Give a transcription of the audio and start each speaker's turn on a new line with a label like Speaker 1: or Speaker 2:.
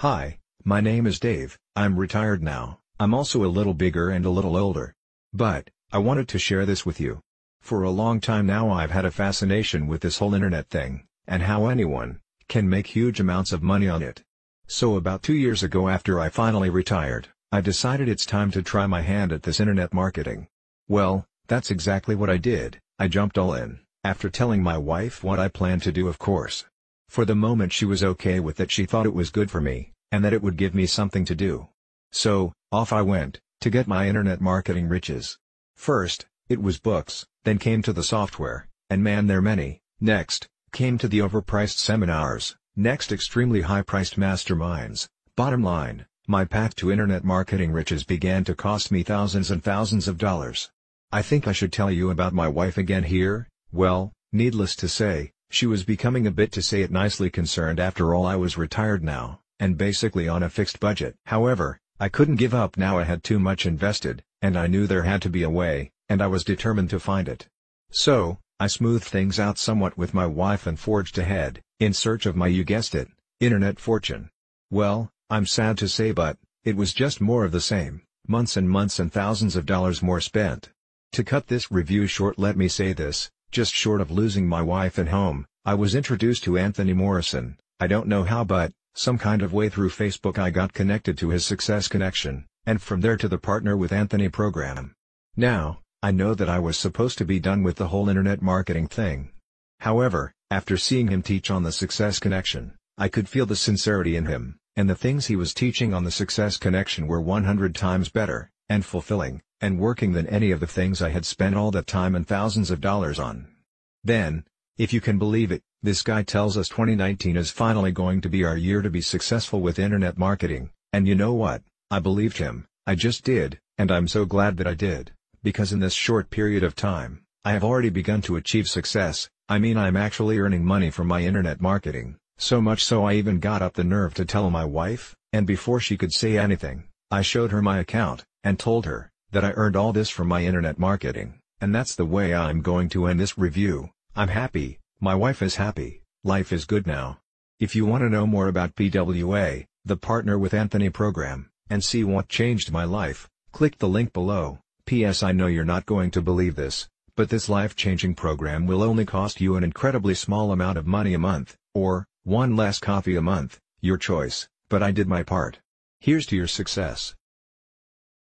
Speaker 1: Hi, my name is Dave. I'm retired now. I'm also a little bigger and a little older. But, I wanted to share this with you. For a long time now I've had a fascination with this whole internet thing, and how anyone can make huge amounts of money on it. So about 2 years ago, after I finally retired, I decided it's time to try my hand at this internet marketing. Well, that's exactly what I did. I jumped all in, after telling my wife what I planned to do, of course. For the moment she was okay with it. She thought it was good for me, and that it would give me something to do. So, off I went, to get my internet marketing riches. First, it was books, then came to the software, and man, they're many. Next, came to the overpriced seminars, next extremely high-priced masterminds. Bottom line, my path to internet marketing riches began to cost me thousands and thousands of dollars. I think I should tell you about my wife again here. Well, needless to say, she was becoming a bit, to say it nicely, concerned. After all, I was retired now, and basically on a fixed budget. However, I couldn't give up now. I had too much invested, and I knew there had to be a way, and I was determined to find it. So, I smoothed things out somewhat with my wife and forged ahead, in search of my, you guessed it, internet fortune. Well, I'm sad to say, but it was just more of the same, months and months and thousands of dollars more spent. To cut this review short, let me say this. Just short of losing my wife and home, I was introduced to Anthony Morrison. I don't know how, but some kind of way through Facebook I got connected to his Success Connection, and from there to the Partner with Anthony program. Now, I know that I was supposed to be done with the whole internet marketing thing. However, after seeing him teach on the Success Connection, I could feel the sincerity in him, and the things he was teaching on the Success Connection were 100 times better, and fulfilling, and working than any of the things I had spent all that time and thousands of dollars on. Then, if you can believe it, this guy tells us 2019 is finally going to be our year to be successful with internet marketing, and you know what? I believed him. I just did, and I'm so glad that I did, because in this short period of time, I have already begun to achieve success. I mean, I'm actually earning money from my internet marketing, so much so I even got up the nerve to tell my wife, and before she could say anything, I showed her my account, and told her that I earned all this from my internet marketing, and that's the way I'm going to end this review. I'm happy, my wife is happy, life is good now. If you want to know more about PWA, the Partner with Anthony program, and see what changed my life, click the link below. P.S. I know you're not going to believe this, but this life-changing program will only cost you an incredibly small amount of money a month, or one less coffee a month, your choice, but I did my part. Here's to your success.